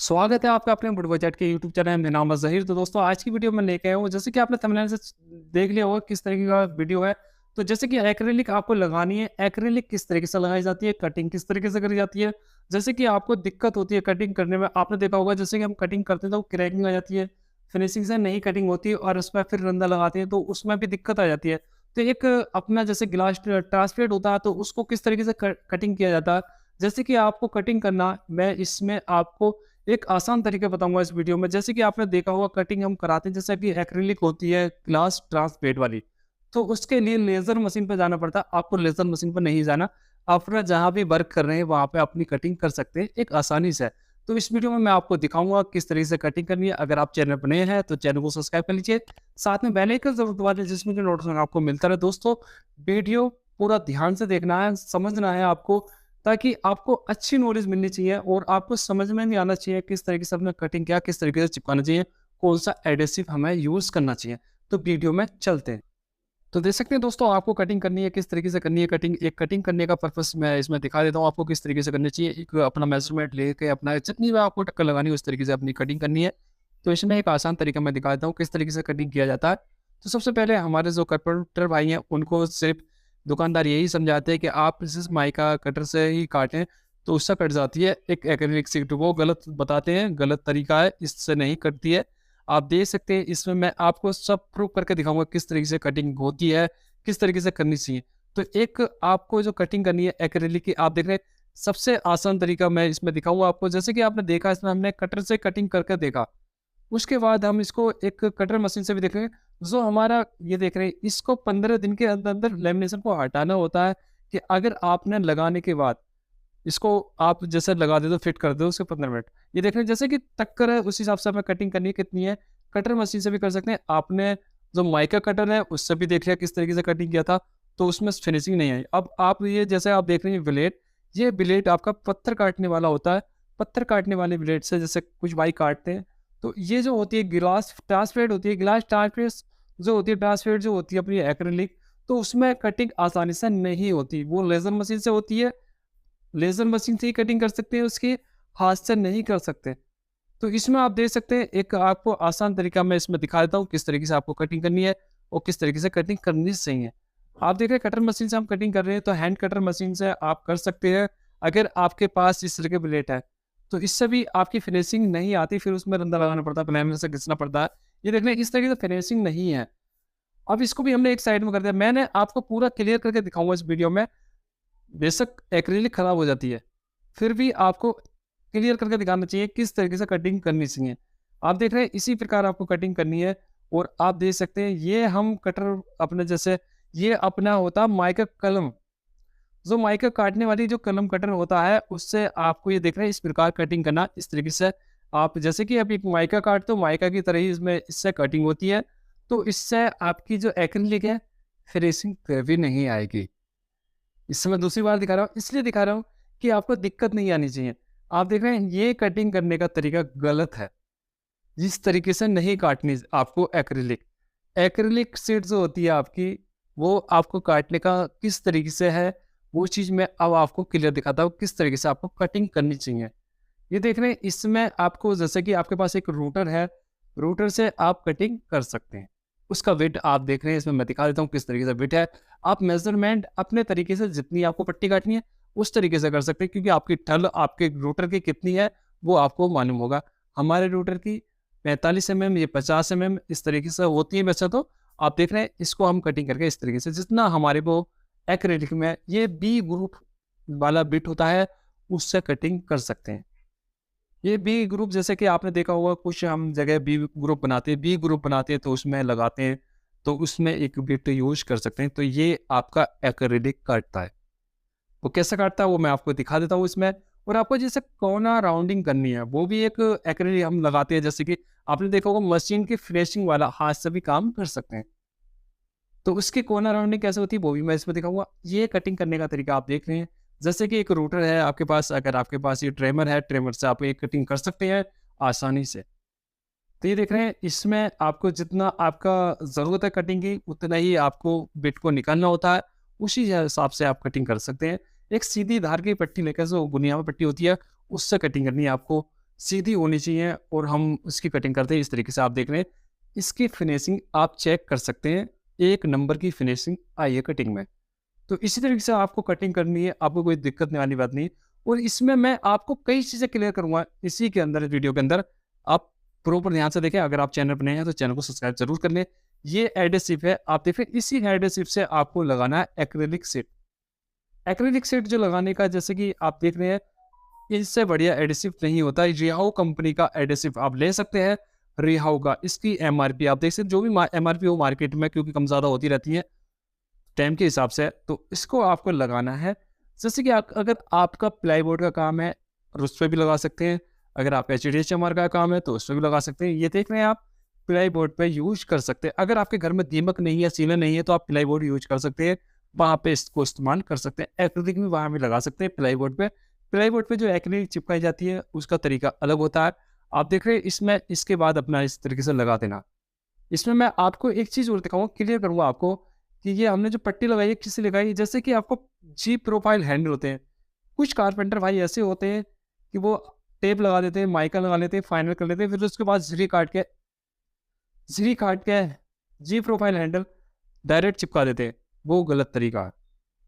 स्वागत है आपका अपने वुड बजट के यूट्यूब चैनल में। नाम है ज़हीर। तो दोस्तों आज की वीडियो में लेके आया हूँ, जैसे कि आपने थंबनेल से देख लिया होगा किस तरीके का वीडियो है। तो जैसे कि एक्रेलिक आपको लगानी है, एक्रेलिक किस तरीके से लगाई जाती है, कटिंग किस तरीके से करी जाती है। जैसे कि आपको दिक्कत होती है कटिंग करने में, आपने देखा होगा जैसे कि हम कटिंग करते हैं तो क्रैकिंग आ जाती है, फिनिशिंग से नहीं कटिंग होती है और उसमें फिर रंदा लगाते हैं तो उसमें भी दिक्कत आ जाती है। तो एक अपना जैसे गिलास ट्रांसपेरेंट होता है तो उसको किस तरीके से कटिंग किया जाता है। जैसे कि आपको कटिंग करना, मैं इसमें आपको एक आसान तरीका बताऊँगा इस वीडियो में। जैसे कि आपने देखा होगा कटिंग हम कराते हैं, जैसे कि एक्रिलिक होती है ग्लास ट्रांसपेरेंट वाली, तो उसके लिए लेज़र मशीन पे जाना पड़ता है। आपको लेज़र मशीन पे नहीं जाना, आप अपना जहाँ भी वर्क कर रहे हैं वहाँ पे अपनी कटिंग कर सकते हैं एक आसानी से। तो इस वीडियो में मैं आपको दिखाऊँगा किस तरीके से कटिंग करनी है। अगर आप चैनल पर नए हैं तो चैनल को सब्सक्राइब कर लीजिए, साथ में बेल आइकन ज़रूर दबा दें जिसमें जो नोटिफ़िकेशन आपको मिलता रहे। दोस्तों वीडियो पूरा ध्यान से देखना है, समझना है आपको, ताकि आपको अच्छी नॉलेज मिलनी चाहिए और आपको समझ में भी आना चाहिए किस तरीके से अपना कटिंग क्या किस तरीके से चिपकाना चाहिए, कौन सा एडेसिव हमें यूज़ करना चाहिए। तो वीडियो में चलते हैं। तो देख सकते हैं दोस्तों आपको कटिंग करनी है, किस तरीके से करनी है कटिंग। एक कटिंग करने का पर्पस मैं इसमें दिखा देता हूँ आपको किस तरीके से करनी चाहिए। एक अपना मेजरमेंट लेके अपना जितनी भी आपको टक्कर लगानी है उस तरीके से अपनी कटिंग करनी है। तो इसमें एक आसान तरीका मैं दिखा देता हूँ किस तरीके से कटिंग किया जाता है। तो सबसे पहले हमारे जो कारपेंटर भाई हैं उनको सिर्फ दुकानदार यही समझाते हैं कि आप इस माइका कटर से ही काटें तो उससे कट जाती है। एक एक्रेलिक शीट वो गलत बताते हैं, गलत तरीका है, इससे नहीं कटती है। आप देख सकते हैं इसमें मैं आपको सब प्रूव करके दिखाऊँगा किस तरीके से कटिंग होती है, किस तरीके से करनी चाहिए। तो एक आपको जो कटिंग करनी है एक्रेलिक की, आप देख रहे हैं सबसे आसान तरीका मैं इसमें दिखाऊँगा आपको। जैसे कि आपने देखा इसमें हमने कटर से कटिंग करके देखा। उसके बाद हम इसको एक कटर मशीन से भी देखेंगे। जो हमारा ये देख रहे हैं इसको 15 दिन के अंदर-अंदर लेमिनेशन को हटाना होता है कि अगर आपने लगाने के बाद इसको आप जैसे लगा दे दो, फिट कर दो उसके 15 मिनट। ये देख रहे हैं जैसे कि टक्कर है उस हिसाब से हमें कटिंग करनी है कितनी है। कटर मशीन से भी कर सकते हैं। आपने जो माइका कटर है उससे भी देख लिया किस तरीके से कटिंग किया था, तो उसमें फिनिशिंग नहीं आई। अब आप ये जैसे आप देख रहे हैं ब्लेड, ये ब्लेड आपका पत्थर काटने वाला होता है। पत्थर काटने वाले ब्लेड से जैसे कुछ भाई काटते हैं, तो ये जो होती है गिलास ट्रांसपेरेंट होती है, गिलास ट्रांसपेरेंट जो होती है, ट्रांसपेरेंट जो होती है अपनी एक्रिलिक, तो उसमें कटिंग आसानी से नहीं होती। वो लेज़र मशीन से होती है, लेज़र मशीन से ही कटिंग कर सकते हैं, उसके हाथ से नहीं कर सकते। तो इसमें आप देख सकते हैं एक आपको आसान तरीका मैं इसमें दिखा देता हूँ किस तरीके से आपको कटिंग करनी है और किस तरीके से कटिंग करनी चाहिए। आप देख रहे हैं कटर मशीन से हम कटिंग कर रहे हैं, तो हैंड कटर मशीन से आप कर सकते हैं। अगर आपके पास इस तरह के ब्लेड है, तो इससे भी आपकी फिनिशिंग नहीं आती, फिर उसमें रंदा लगाना पड़ता है, प्लानर से घिसना पड़ता है। ये देख रहे हैं इस तरीके से फिनिशिंग नहीं है। अब इसको भी हमने एक साइड में कर दिया। मैंने आपको पूरा क्लियर करके दिखाऊँगा इस वीडियो में। बेशक एक्रिलिक खराब हो जाती है, फिर भी आपको क्लियर करके दिखाना चाहिए किस तरीके से कटिंग करनी चाहिए। आप देख रहे हैं इसी प्रकार आपको कटिंग करनी है और आप देख सकते हैं ये हम कटर अपने जैसे ये अपना होता है माइका कलम। जो माइका काटने वाली जो कलम कटर होता है उससे आपको ये देख रहे हैं इस प्रकार कटिंग करना। इस तरीके से आप जैसे कि अभी माइका काटते हो, माइका की तरह ही इसमें इससे कटिंग होती है। तो इससे आपकी जो एक्रिलिक है फिनिशिंग फिर भी नहीं आएगी। इससे मैं दूसरी बार दिखा रहा हूँ, इसलिए दिखा रहा हूँ कि आपको दिक्कत नहीं आनी चाहिए। आप देख रहे हैं ये कटिंग करने का तरीका गलत है। जिस तरीके से नहीं काटनी आपको एक्रिलिक। एक्रिलिक शीट जो होती है आपकी, वो आपको काटने का किस तरीके से है, वो चीज़ मैं अब आपको क्लियर दिखाता हूँ किस तरीके से आपको कटिंग करनी चाहिए। ये देख रहे हैं इसमें आपको जैसे कि आपके पास एक रूटर है, रूटर से आप कटिंग कर सकते हैं। उसका विड्थ आप देख रहे हैं इसमें मैं दिखा देता हूँ किस तरीके से विड्थ है। आप मेज़रमेंट अपने तरीके से जितनी आपको पट्टी काटनी है, उस तरीके से कर सकते हैं क्योंकि आपकी ठल आपके रूटर की कितनी है, वो आपको मालूम होगा। हमारे रूटर की 45 एमएम, ये 50 एमएम इस तरीके से होती है वैसे तो। आप देख रहे हैं इसको हम कटिंग करके इस तरीके से जितना हमारे को एक्रेलिक में ये बी ग्रुप वाला बिट होता है, उससे कटिंग कर सकते हैं। ये बी ग्रुप जैसे कि आपने देखा होगा कुछ हम जगह बी ग्रुप बनाते हैं, बी ग्रुप बनाते हैं तो उसमें लगाते हैं, तो उसमें एक बिट यूज़ कर सकते हैं। तो ये आपका एक्रेलिक काटता है। वो कैसे काटता है वो मैं आपको दिखा देता हूँ इसमें। और आपको जैसे कोना राउंडिंग करनी है वो भी एक एक्रेलिक हम लगाते हैं, जैसे कि आपने देखा होगा मशीन की फिनिशिंग वाला हाथ से भी काम कर सकते हैं। तो उसकी कोना राउंडिंग कैसे होती है वो भी मैं इसमें दिखाऊंगा। ये कटिंग करने का तरीका आप देख रहे हैं। जैसे कि एक रूटर है आपके पास, अगर आपके पास ये ट्रेमर है, ट्रेमर से आप ये कटिंग कर सकते हैं आसानी से। तो ये देख रहे हैं इसमें आपको जितना आपका ज़रूरत है कटिंग की उतना ही आपको बिट को निकालना होता है, उसी हिसाब से आप कटिंग कर सकते हैं। एक सीधी धार की पट्टी लेकर जो बुनियादी पट्टी होती है उससे कटिंग करनी है आपको। सीधी होनी चाहिए और हम उसकी कटिंग करते हैं इस तरीके से। आप देख रहे हैं इसकी फिनिशिंग आप चेक कर सकते हैं, एक नंबर की फिनिशिंग आई है कटिंग में। तो इसी तरीके से आपको कटिंग करनी है, आपको कोई दिक्कत नहीं वाली बात नहीं। और इसमें मैं आपको कई चीज़ें क्लियर करूँगा इसी के अंदर, वीडियो के अंदर। आप प्रॉपर ध्यान से देखें। अगर आप चैनल पर नए हैं तो चैनल को सब्सक्राइब जरूर कर लें। ये एडहेसिव है, आप देखें इसी एडहेसिव से आपको लगाना है एक्रिलिक शीट। एक्रिलिक शीट जो लगाने का, जैसे कि आप देख रहे हैं, इससे बढ़िया एडहेसिव नहीं होता। रिहाउ कंपनी का एडहेसिव आप ले सकते हैं, रिहाउ का। इसकी एमआरपी आप देख सकते हैं, जो भी एमआरपी हो मार्केट में, क्योंकि कम ज़्यादा होती रहती है टाइम के हिसाब से। तो इसको आपको लगाना है। जैसे कि अगर आपका प्लाईवुड का काम है और उस पर भी लगा सकते हैं, अगर आपका एचडीएचएमआर का काम है तो उस पर भी लगा सकते हैं। ये देख रहे हैं आप, प्लाईवुड पे यूज कर सकते हैं। अगर आपके घर में दीमक नहीं है, सीलन नहीं है, तो आप प्लाईवुड यूज कर सकते हैं, वहाँ पे इसको इस्तेमाल कर सकते हैं। एक्रिलिक भी वहाँ भी लगा सकते हैं प्लाईवुड पे। प्लाईवुड पे जो एक्रिलिक चिपकाई जाती है उसका तरीका अलग होता है। आप देख रहे हैं इसमें, इसके बाद अपना इस तरीके से लगा देना। इसमें मैं आपको एक चीज़ और दिखाऊंगा, क्लियर करूंगा आपको कि ये हमने जो पट्टी लगाई है किससे लगाई है। जैसे कि आपको जी प्रोफाइल हैंडल होते हैं, कुछ कारपेंटर भाई ऐसे होते हैं कि वो टेप लगा देते हैं, माइका लगा लेते हैं, फाइनल कर लेते हैं, फिर उसके बाद झिरी काट के जी प्रोफाइल हैंडल डायरेक्ट चिपका देते हैं। वो गलत तरीका है।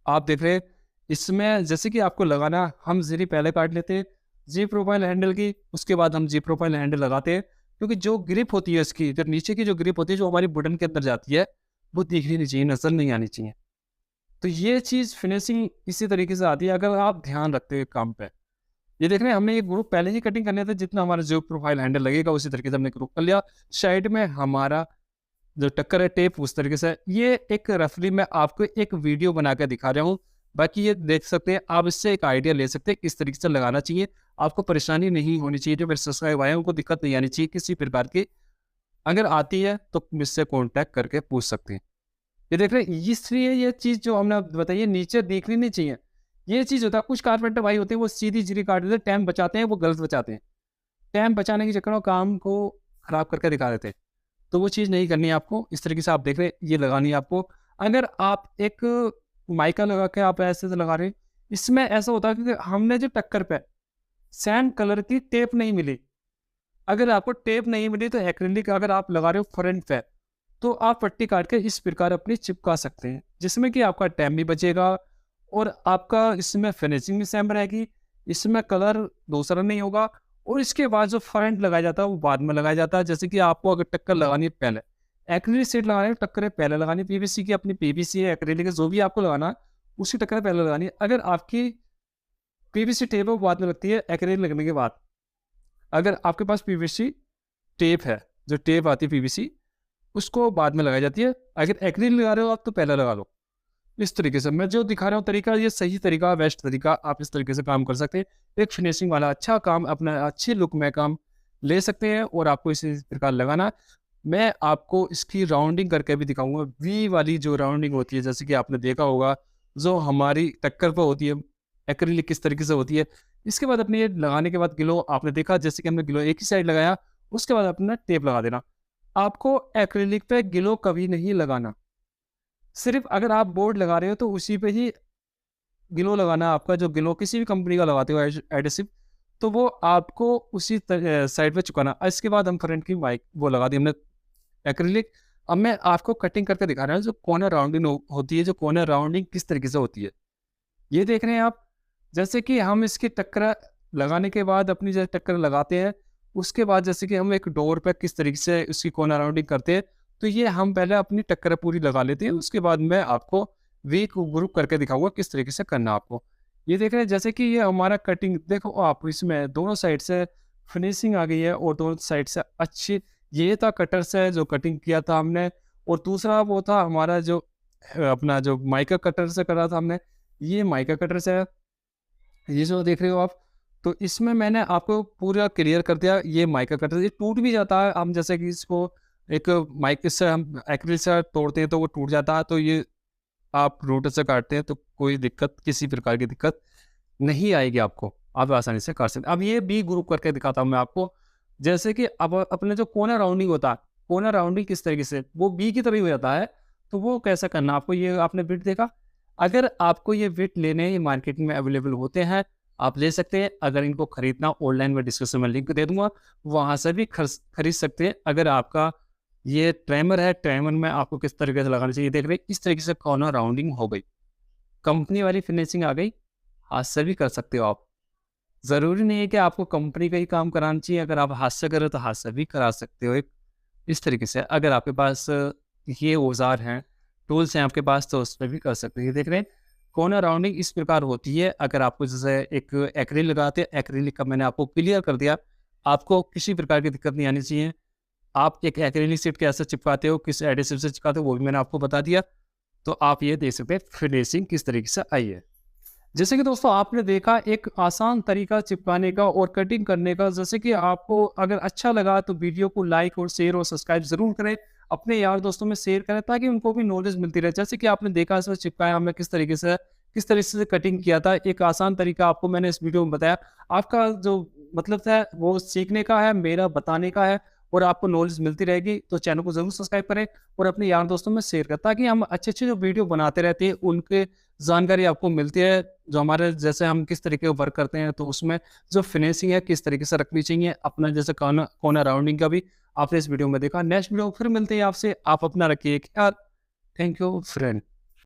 आप देख रहे हैं इसमें, जैसे कि आपको लगाना, हम ज़िरी पहले काट लेते हैं जी प्रोफाइल हैंडल की, उसके बाद हम जी प्रोफाइल हैंडल लगाते हैं। क्योंकि जो ग्रिप होती है इसकी, जो नीचे की जो ग्रिप होती है, जो हमारी बटन के अंदर जाती है, वो दिखनी नहीं चाहिए, नज़र नहीं आनी चाहिए। तो ये चीज़ फिनिशिंग इसी तरीके से आती है अगर आप ध्यान रखते हो काम पे। ये देख रहे हैं, हमने ये ग्रुप पहले ही कटिंग करने थे, जितना हमारा जो प्रोफाइल हैंडल लगेगा उसी तरीके से हमने ग्रुप कर लिया। साइड में हमारा जो टक्कर है टेप उस तरीके से। ये एक रफली मैं आपको एक वीडियो बना के दिखा रहा हूँ, बाकी ये देख सकते हैं आप, इससे एक आइडिया ले सकते हैं किस तरीके से लगाना चाहिए। आपको परेशानी नहीं होनी चाहिए, जो मेरे सब्सक्राइब आए हैं उनको दिक्कत नहीं आनी चाहिए किसी प्रकार की। अगर आती है तो मुझसे कॉन्टैक्ट करके पूछ सकते हैं। ये देख रहे हैं, इसलिए ये चीज़ जो हमने बताई है नीचे देखनी नहीं चाहिए। ये चीज़ होता है, कुछ कारपेंटर भाई होते हैं वो सीधी जीरी काट देते हैं, टाइम बचाते हैं, वो गलत बचाते हैं। टाइम बचाने के चक्कर में काम को खराब करके दिखा देते हैं। तो वो चीज़ नहीं करनी है आपको। इस तरीके से आप देख रहे हैं, ये लगानी है आपको। अगर आप एक माइका लगा के आप ऐसे से लगा रहे हैं, इसमें ऐसा होता है कि हमने जो टक्कर पे सैंड कलर की टेप नहीं मिली। अगर आपको टेप नहीं मिली तो एक्रिलिक अगर आप लगा रहे हो फ्रंट पे, तो आप पट्टी काट के इस प्रकार अपनी चिपका सकते हैं, जिसमें कि आपका टाइम भी बचेगा और आपका इसमें फिनिशिंग भी सेम रहेगी, इसमें कलर दूसरा नहीं होगा। और इसके बाद जो फ्रंट लगाया जाता है वो बाद में लगाया जाता है। जैसे कि आपको अगर टक्कर लगानी है पहले, एक्रिलिक शीट लगानी है, टक्कर पहले लगानी है, पीवीसी की अपनी पीवीसी है, एक्रिलिक है, जो भी आपको लगाना है उसकी टक्कर पहले लगानी है। अगर आपकी पीवीसी टेप है वो बाद में लगती है एक्रिलिक लगने के बाद। अगर आपके पास पीवीसी टेप है, जो टेप आती है पीवीसी, उसको बाद में लगाई जाती है। अगर एक्रिलिक लगा रहे हो आप तो पहले लगा लो। इस तरीके से मैं जो दिखा रहा हूँ तरीका, ये सही तरीका, बेस्ट तरीका। आप इस तरीके से काम कर सकते हैं, एक फिनिशिंग वाला अच्छा काम, अपना अच्छे लुक में काम ले सकते हैं। और आपको इसी प्रकार लगाना। मैं आपको इसकी राउंडिंग करके भी दिखाऊंगा। वी वाली जो राउंडिंग होती है, जैसे कि आपने देखा होगा, जो हमारी टक्कर पर होती है, एक्रिलिक किस तरीके से होती है। इसके बाद अपने ये लगाने के बाद ग्लो आपने देखा, जैसे कि हमने ग्लो एक ही साइड लगाया, उसके बाद अपना टेप लगा देना। आपको एक्रिलिक पे ग्लो कभी नहीं लगाना। सिर्फ अगर आप बोर्ड लगा रहे हो तो उसी पे ही ग्लो लगाना। आपका जो ग्लो किसी भी कंपनी का लगाते हो एडहेसिव, तो वो आपको उसी साइड पे चुकाना। इसके बाद हम फ्रंट की माइक वो लगा दी हमने एक्रिलिक। अब मैं आपको कटिंग करके दिखा रहा हूँ, जो कॉर्नर राउंडिंग होती है, जो कॉर्नर राउंडिंग किस तरीके से होती है। ये देख रहे हैं आप, जैसे कि हम इसकी टक्कर लगाने के बाद अपनी जैसे टक्कर लगाते हैं, उसके बाद जैसे कि हम एक डोर पे किस तरीके से उसकी कॉर्नर राउंडिंग करते हैं, तो ये हम पहले अपनी टक्कर पूरी लगा लेते हैं। उसके बाद मैं आपको वी को ग्रुप करके दिखाऊंगा किस तरीके से करना आपको। ये देख रहे हैं, जैसे कि ये हमारा कटिंग देखो आप, इसमें दोनों साइड से फिनिशिंग आ गई है और दोनों साइड से अच्छी। ये था कटर से जो कटिंग किया था हमने, और दूसरा वो था हमारा जो अपना जो माइका कटर से करा था हमने। ये माइका कटर से है, ये जो देख रहे हो आप। तो इसमें मैंने आपको पूरा क्लियर कर दिया। ये माइका कटर ये टूट भी जाता है, हम जैसे कि इसको एक माइक से हम एक्रिलिक से तोड़ते हैं तो वो टूट जाता है। तो ये आप रूटर से काटते हैं तो कोई दिक्कत, किसी प्रकार की दिक्कत नहीं आएगी आपको, आप आसानी से काट सकते हैं। अब ये बी ग्रुप करके दिखाता हूँ मैं आपको। जैसे कि अब अपने जो कोना राउंडिंग होता है, कोना राउंडिंग किस तरीके से वो बी की तरह ही हो जाता है। तो वो कैसा करना आपको, ये आपने बिट देखा। अगर आपको ये बिट लेने ये मार्केट में अवेलेबल होते हैं, आप ले सकते हैं। अगर इनको खरीदना ऑनलाइन में डिस्क्रिप्शन में लिंक दे दूँगा, वहाँ से भी खरीद सकते हैं। अगर आपका ये ट्रिमर है, ट्रिमर में आपको किस तरीके से लगाना चाहिए, देख रहे हैं इस तरीके से कॉर्नर राउंडिंग हो गई, कंपनी वाली फिनिशिंग आ गई, हाथ से भी कर सकते हो आप। ज़रूरी नहीं है कि आपको कंपनी का ही काम कराना चाहिए, अगर आप हाथ से करें तो हाथ से भी करा सकते हो। एक इस तरीके से अगर आपके पास ये औज़ार हैं, टूल्स हैं आपके पास, तो उसमें भी कर सकते हैं। ये देख रहे हैं कॉर्नर राउंडिंग इस प्रकार होती है। अगर आपको जैसे एक एक्रिलिक लगाते हैं, एक्रिलिक का मैंने आपको क्लियर कर दिया, आपको किसी प्रकार की दिक्कत नहीं आनी चाहिए। आप एक एक्रिलिक शीट कैसे चिपकाते हो, किस एडिसिव से चिपकाते हो, वो भी मैंने आपको बता दिया। तो आप ये देख सकते हैं फिनिशिंग किस तरीके से आई है। जैसे कि दोस्तों आपने देखा एक आसान तरीका चिपकाने का और कटिंग करने का। जैसे कि आपको अगर अच्छा लगा तो वीडियो को लाइक और शेयर और सब्सक्राइब जरूर करें, अपने यार दोस्तों में शेयर करें ताकि उनको भी नॉलेज मिलती रहे। जैसे कि आपने देखा इसमें चिपकाया हमने किस तरीके से कटिंग किया था, एक आसान तरीका आपको मैंने इस वीडियो में बताया। आपका जो मतलब था वो सीखने का है, मेरा बताने का है, और आपको नॉलेज मिलती रहेगी। तो चैनल को जरूर सब्सक्राइब करें और अपने यार दोस्तों में शेयर करें ताकि हम अच्छे अच्छे जो वीडियो बनाते रहते हैं उनके जानकारी आपको मिलती है। जो हमारे जैसे हम किस तरीके का वर्क करते हैं, तो उसमें जो फिनिशिंग है किस तरीके से रखनी चाहिए, अपना जैसे कॉर्नर राउंडिंग का भी आपने इस वीडियो में देखा। नेक्स्ट वीडियो फिर मिलते हैं आपसे। आप अपना रखिए ख्याल। Thank you friend.